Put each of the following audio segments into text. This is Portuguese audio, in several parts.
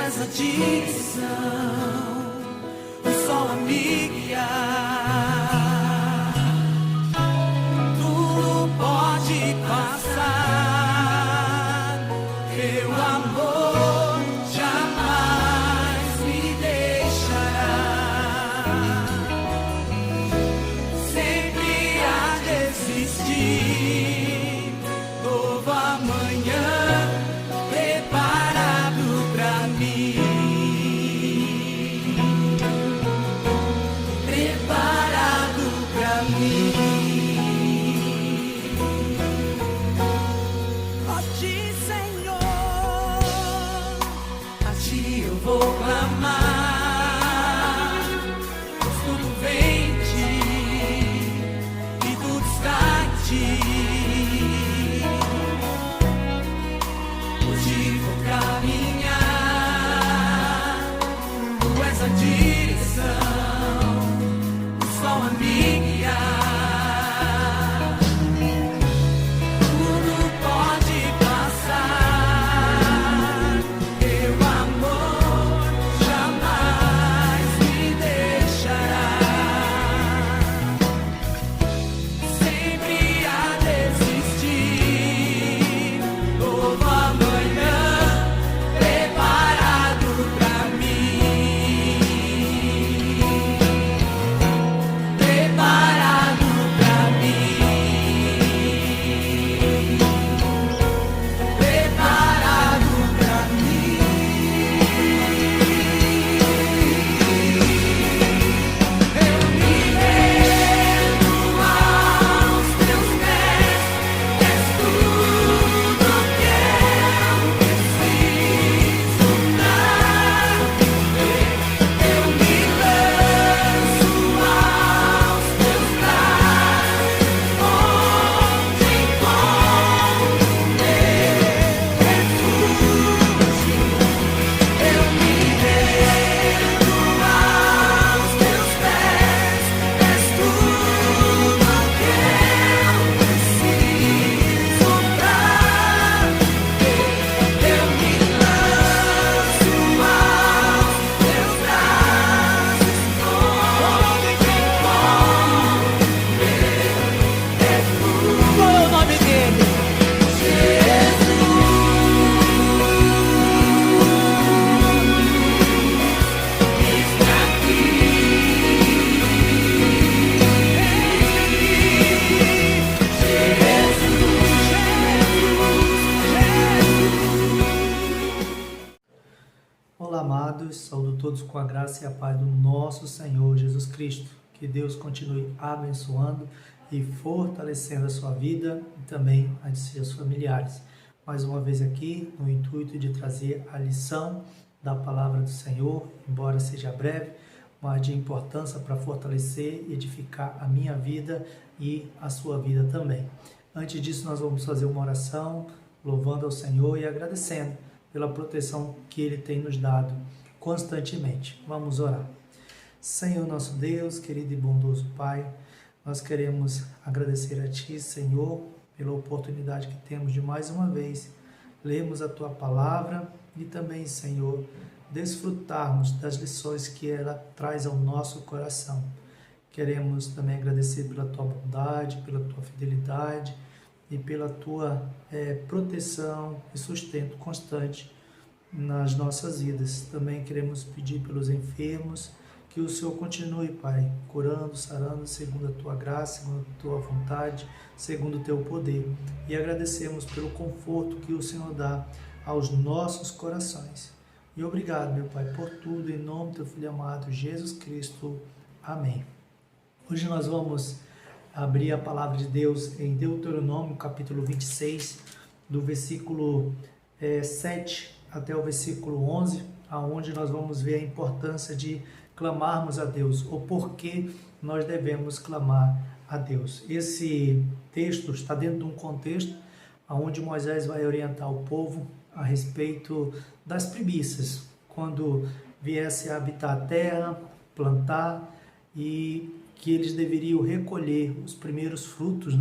és a direção, o sol a me guiar. Tudo pode passar, teu amor jamais me deixará. Sempre há de existir novo amanhã preparado pra mim, preparado pra mim. Ó ti, Senhor, a ti eu vou clamar, pois tudo vem de ti e tudo está em ti. Hoje vou caminhar, tu és a direção, o sol a me guiar. Tudo pode passar, teu amor jamais me deixará. Sempre há de existir novo amanhã preparado pra mim, preparado pra mim, preparado pra mim. Eu me rendo aos teus pés, és tudo que eu preciso pra viver. Eu me lanço aos teus braços, onde encontro meu refúgio. Eu me rendo aos teus pés, és tudo que eu preciso pra viver. Eu me lanço aos teus braços, onde encontro meu refúgio. Qual é o nome dele? Olá, amados, saúdo todos com a graça e a paz do nosso Senhor Jesus Cristo. Que Deus continue abençoando e fortalecendo a sua vida e também a de seus familiares. Mais uma vez aqui, no intuito de trazer a lição da palavra do Senhor, embora seja breve, mas de importância para fortalecer e edificar a minha vida e a sua vida também. Antes disso, nós vamos fazer uma oração, louvando ao Senhor e agradecendo pela proteção que Ele tem nos dado constantemente. Vamos orar. Senhor nosso Deus, querido e bondoso Pai, nós queremos agradecer a Ti, Senhor, pela oportunidade que temos de mais uma vez lermos a Tua palavra e também, Senhor, desfrutarmos das lições que ela traz ao nosso coração. Queremos também agradecer pela Tua bondade, pela Tua fidelidade e pela Tua proteção e sustento constante nas nossas vidas. Também queremos pedir pelos enfermos, que o Senhor continue, Pai, curando, sarando, segundo a Tua graça, segundo a Tua vontade, segundo o Teu poder. E agradecemos pelo conforto que o Senhor dá aos nossos corações. E obrigado, meu Pai, por tudo, em nome do Teu Filho amado, Jesus Cristo. Amém. Hoje nós vamos abrir a palavra de Deus em Deuteronômio, capítulo 26, do versículo 7 até o versículo 11, aonde nós vamos ver a importância de clamarmos a Deus, ou por que nós devemos clamar a Deus. Esse texto está dentro de um contexto onde Moisés vai orientar o povo a respeito das primícias, quando viesse a habitar a terra, plantar, e que eles deveriam recolher os primeiros frutos,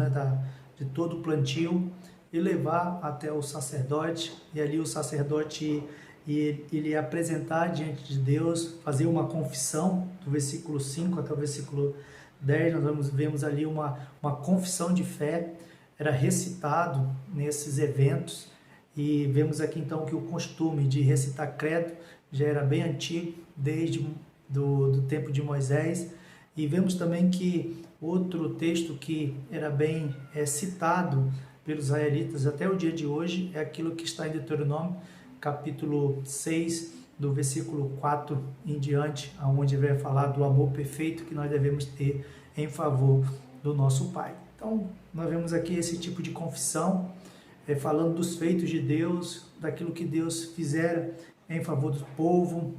de todo o plantio e levar até o sacerdote, e ali o sacerdote e ele ia apresentar diante de Deus, fazer uma confissão, do versículo 5 até o versículo 10, nós vemos ali uma confissão de fé, era recitado nesses eventos, e vemos aqui então que o costume de recitar credo já era bem antigo, desde do tempo de Moisés, e vemos também que outro texto que era bem citado pelos israelitas até o dia de hoje é aquilo que está em Deuteronômio, capítulo 6, do versículo 4 em diante, onde vai falar do amor perfeito que nós devemos ter em favor do nosso Pai. Então, nós vemos aqui esse tipo de confissão, falando dos feitos de Deus, daquilo que Deus fizera em favor do povo,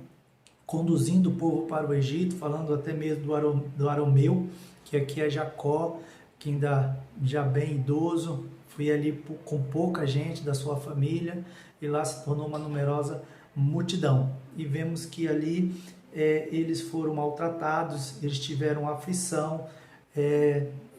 conduzindo o povo para o Egito, falando até mesmo do arameu, que aqui é Jacó, que ainda já bem idoso, foi ali com pouca gente da sua família, e lá se tornou uma numerosa multidão. E vemos que ali eles foram maltratados, eles tiveram aflição,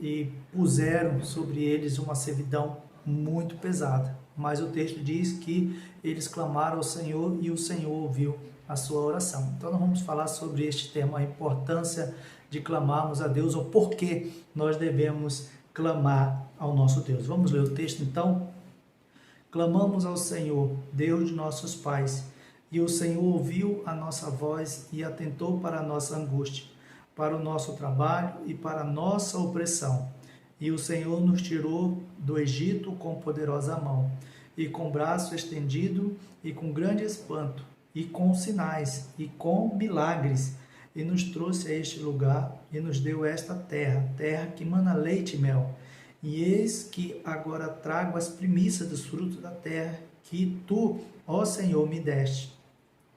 e puseram sobre eles uma servidão muito pesada. Mas o texto diz que eles clamaram ao Senhor e o Senhor ouviu a sua oração. Então nós vamos falar sobre este tema, a importância de clamarmos a Deus, ou por que nós devemos clamar ao nosso Deus. Vamos ler o texto então? Clamamos ao Senhor, Deus de nossos pais, e o Senhor ouviu a nossa voz e atentou para a nossa angústia, para o nosso trabalho e para a nossa opressão. E o Senhor nos tirou do Egito com poderosa mão, e com braço estendido, e com grande espanto, e com sinais, e com milagres, e nos trouxe a este lugar, e nos deu esta terra, terra que mana leite e mel. E eis que agora trago as primícias dos frutos da terra, que tu, ó Senhor, me deste.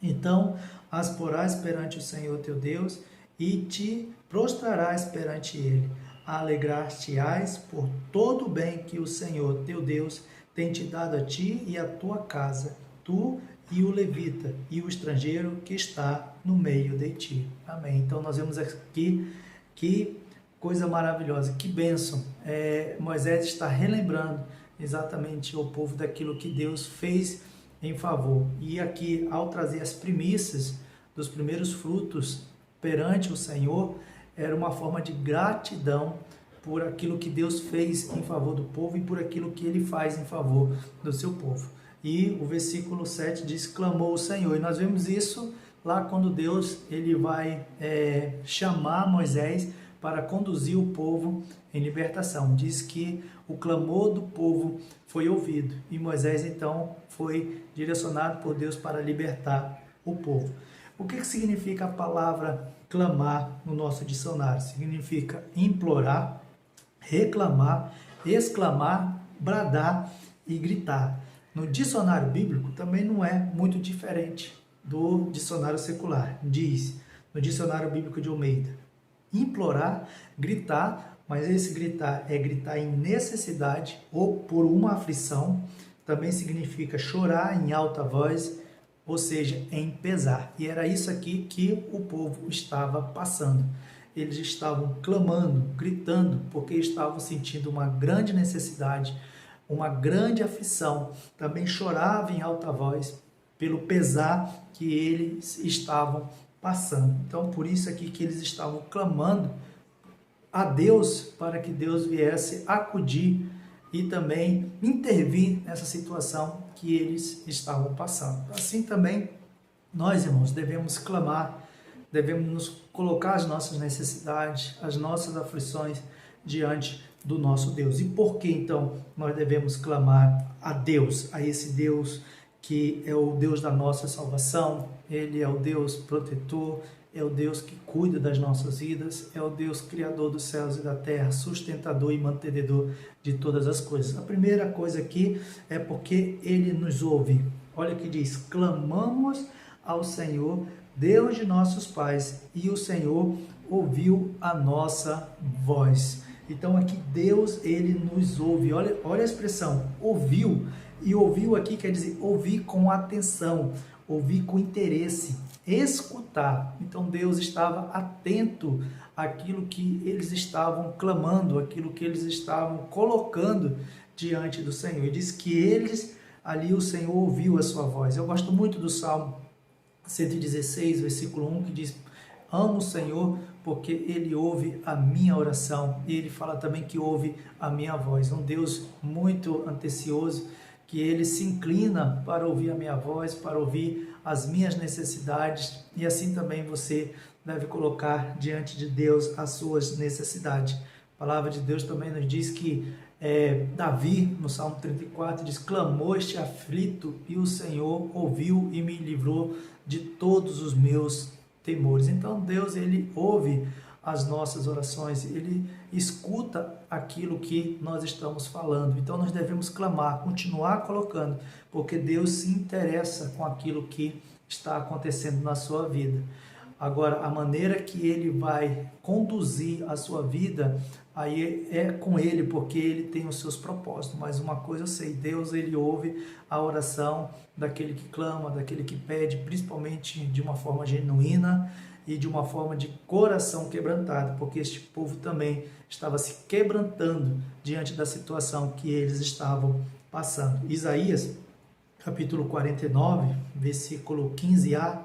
Então as porás perante o Senhor teu Deus, e te prostrarás perante ele. Alegrar-te-ás por todo o bem que o Senhor teu Deus tem te dado a ti e a tua casa, tu e o levita e o estrangeiro que está no meio de ti. Amém. Então nós vemos aqui que coisa maravilhosa, que bênção. Moisés está relembrando exatamente o povo daquilo que Deus fez em favor. E aqui, ao trazer as primícias dos primeiros frutos perante o Senhor, era uma forma de gratidão por aquilo que Deus fez em favor do povo e por aquilo que ele faz em favor do seu povo. E o versículo 7 diz, clamou o Senhor. E nós vemos isso lá quando Deus ele vai chamar Moisés para conduzir o povo em libertação. Diz que o clamor do povo foi ouvido e Moisés então foi direcionado por Deus para libertar o povo. O que significa a palavra clamar no nosso dicionário? Significa implorar, reclamar, exclamar, bradar e gritar. No dicionário bíblico também não é muito diferente do dicionário secular. Diz, no dicionário bíblico de Almeida, implorar, gritar, mas esse gritar é gritar em necessidade ou por uma aflição. Também significa chorar em alta voz, ou seja, em pesar. E era isso aqui que o povo estava passando. Eles estavam clamando, gritando, porque estavam sentindo uma grande necessidade, uma grande aflição. Também choravam em alta voz pelo pesar que eles estavam passando. Então, por isso aqui que eles estavam clamando a Deus para que Deus viesse acudir e também intervir nessa situação que eles estavam passando. Assim também, nós, irmãos, devemos clamar, devemos nos colocar as nossas necessidades, as nossas aflições diante do nosso Deus. E por que, então, nós devemos clamar a Deus, a esse Deus que é o Deus da nossa salvação? Ele é o Deus protetor, é o Deus que cuida das nossas vidas, é o Deus criador dos céus e da terra, sustentador e mantenedor de todas as coisas. A primeira coisa aqui é porque Ele nos ouve. Olha o que diz, clamamos ao Senhor, Deus de nossos pais, e o Senhor ouviu a nossa voz. Então aqui Deus, Ele nos ouve. Olha a expressão, ouviu. E ouviu aqui quer dizer ouvir com atenção, ouvir com interesse, escutar. Então Deus estava atento àquilo que eles estavam clamando, àquilo que eles estavam colocando diante do Senhor. E diz que eles ali o Senhor ouviu a sua voz. Eu gosto muito do Salmo 116, versículo 1, que diz: amo o Senhor porque Ele ouve a minha oração. E Ele fala também que ouve a minha voz. Um Deus muito atencioso, que Ele se inclina para ouvir a minha voz, para ouvir as minhas necessidades. E assim também você deve colocar diante de Deus as suas necessidades. A palavra de Deus também nos diz que Davi, no Salmo 34, diz: clamou este aflito e o Senhor ouviu e me livrou de todos os meus temores. Então Deus, Ele ouve as nossas orações, Ele escuta aquilo que nós estamos falando. Então nós devemos clamar, continuar colocando, porque Deus se interessa com aquilo que está acontecendo na sua vida. Agora, a maneira que Ele vai conduzir a sua vida, aí é com Ele, porque Ele tem os seus propósitos. Mas uma coisa eu sei: Deus, Ele ouve a oração daquele que clama, daquele que pede, principalmente de uma forma genuína e de uma forma de coração quebrantado, porque este povo também estava se quebrantando diante da situação que eles estavam passando. Isaías, capítulo 49, versículo 15a,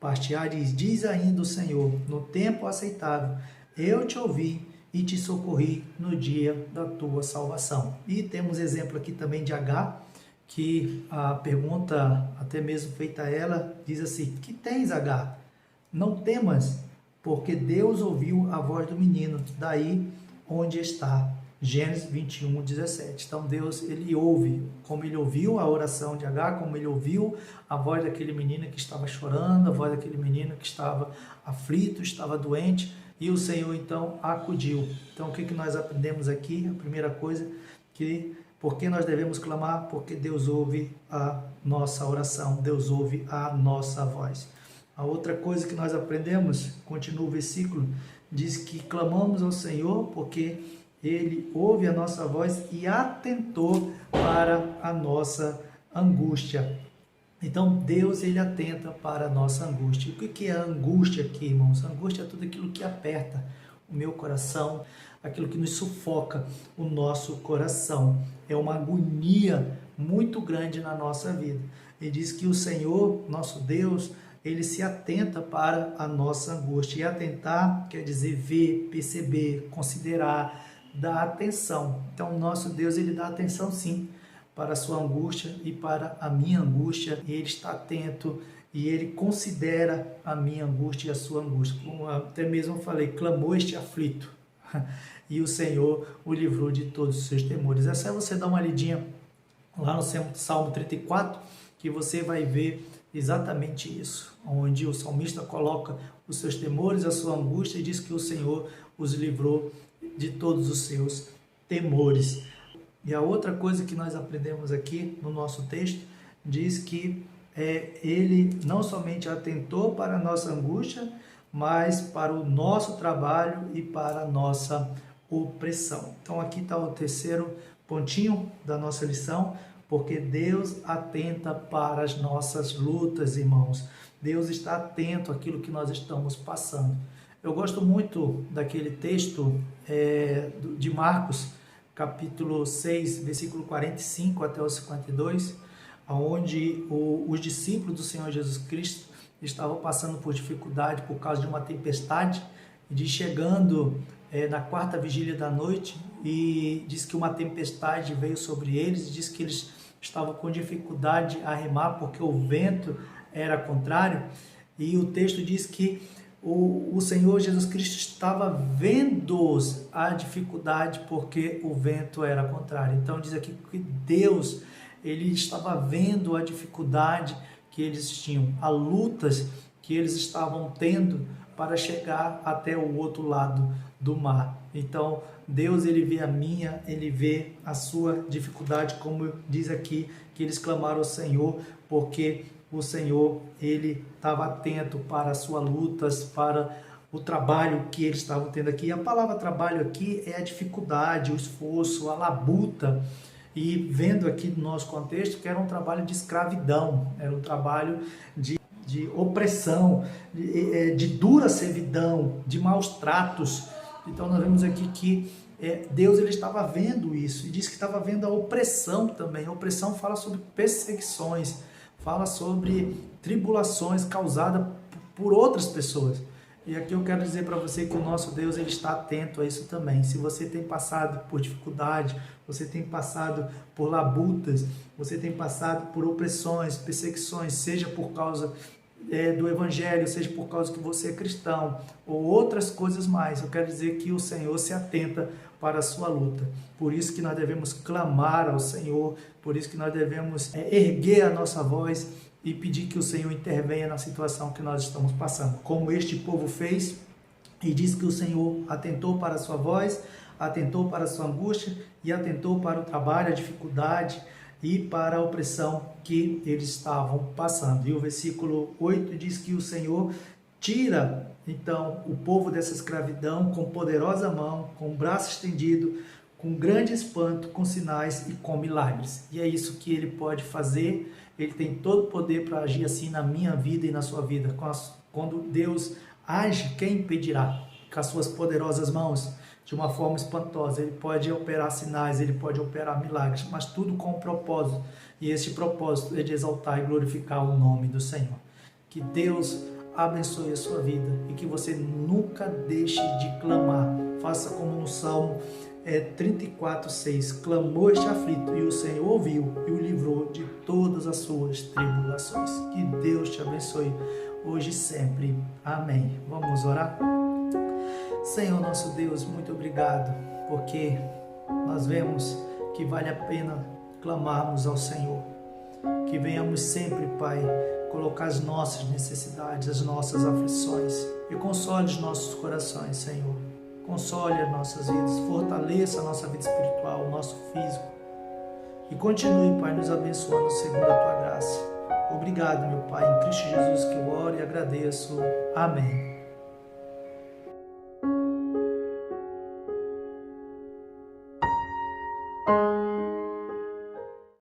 parte A, diz ainda o Senhor: no tempo aceitável eu te ouvi e te socorri no dia da tua salvação. E temos exemplo aqui também de Agar, que a pergunta, até mesmo feita a ela, diz assim: que tens, Agar? Não temas, porque Deus ouviu a voz do menino, daí onde está. Gênesis 21, 17. Então Deus, Ele ouve, como Ele ouviu a oração de Agar, como Ele ouviu a voz daquele menino que estava chorando, a voz daquele menino que estava aflito, estava doente, e o Senhor então acudiu. Então o que nós aprendemos aqui? A primeira coisa, que por que nós devemos clamar? Porque Deus ouve a nossa oração, Deus ouve a nossa voz. A outra coisa que nós aprendemos, continua o versículo, diz que clamamos ao Senhor porque Ele ouve a nossa voz e atentou para a nossa angústia. Então Deus, Ele atenta para a nossa angústia. O que é a angústia aqui, irmãos? A angústia é tudo aquilo que aperta o meu coração, aquilo que nos sufoca o nosso coração. É uma agonia muito grande na nossa vida. Ele diz que o Senhor, nosso Deus, Ele se atenta para a nossa angústia. E atentar quer dizer ver, perceber, considerar, dar atenção. Então, o nosso Deus, Ele dá atenção sim para a sua angústia e para a minha angústia. E Ele está atento e Ele considera a minha angústia e a sua angústia. Como até mesmo falei, clamou este aflito e o Senhor o livrou de todos os seus temores. É só você dar uma lidinha lá no Salmo 34, que você vai ver exatamente isso, onde o salmista coloca os seus temores, a sua angústia, e diz que o Senhor os livrou de todos os seus temores. E a outra coisa que nós aprendemos aqui no nosso texto, diz que Ele não somente atentou para a nossa angústia, mas para o nosso trabalho e para a nossa opressão. Então aqui está o terceiro pontinho da nossa lição: porque Deus atenta para as nossas lutas, irmãos. Deus está atento àquilo que nós estamos passando. Eu gosto muito daquele texto de Marcos, capítulo 6, versículo 45 até o 52, onde os discípulos do Senhor Jesus Cristo estavam passando por dificuldade por causa de uma tempestade, e chegando na quarta vigília da noite, e diz que uma tempestade veio sobre eles, e diz que eles estavam com dificuldade a remar porque o vento era contrário, e o texto diz que o Senhor Jesus Cristo estava vendo-os a dificuldade porque o vento era contrário. Então diz aqui que Deus, Ele estava vendo a dificuldade que eles tinham, as lutas que eles estavam tendo para chegar até o outro lado do mar. Então Deus, Ele vê a minha, Ele vê a sua dificuldade, como diz aqui, que eles clamaram ao Senhor, porque o Senhor, Ele estava atento para as suas lutas, para o trabalho que eles estavam tendo aqui. A palavra trabalho aqui é a dificuldade, o esforço, a labuta. E vendo aqui no nosso contexto que era um trabalho de escravidão, era um trabalho de opressão, de dura servidão, de maus tratos. Então nós vemos aqui que Deus ele estava vendo isso e diz que estava vendo a opressão também. A opressão fala sobre perseguições, fala sobre tribulações causadas por outras pessoas. E aqui eu quero dizer para você que o nosso Deus ele está atento a isso também. Se você tem passado por dificuldade, você tem passado por labutas, você tem passado por opressões, perseguições, seja por causa do Evangelho, seja por causa que você é cristão, ou outras coisas mais, eu quero dizer que o Senhor se atenta para a sua luta. Por isso que nós devemos clamar ao Senhor, por isso que nós devemos erguer a nossa voz e pedir que o Senhor intervenha na situação que nós estamos passando. Como este povo fez, e diz que o Senhor atentou para a sua voz, atentou para a sua angústia e atentou para o trabalho, a dificuldade e para a opressão que eles estavam passando. E o versículo 8 diz que o Senhor tira, então, o povo dessa escravidão com poderosa mão, com o braço estendido, com grande espanto, com sinais e com milagres. E é isso que ele pode fazer. Ele tem todo o poder para agir assim na minha vida e na sua vida. Quando Deus age, quem impedirá? Com as suas poderosas mãos, de uma forma espantosa. Ele pode operar sinais, ele pode operar milagres, mas tudo com um propósito. E esse propósito é de exaltar e glorificar o nome do Senhor. Que Deus abençoe a sua vida e que você nunca deixe de clamar. Faça como no Salmo 34:6, clamou este aflito e o Senhor ouviu e o livrou de todas as suas tribulações. Que Deus te abençoe hoje e sempre. Amém. Vamos orar? Senhor nosso Deus, muito obrigado, porque nós vemos que vale a pena clamarmos ao Senhor. Que venhamos sempre, Pai, colocar as nossas necessidades, as nossas aflições e console os nossos corações, Senhor. Console as nossas vidas, fortaleça a nossa vida espiritual, o nosso físico. E continue, Pai, nos abençoando segundo a Tua graça. Obrigado, meu Pai, em Cristo Jesus que eu oro e agradeço. Amém.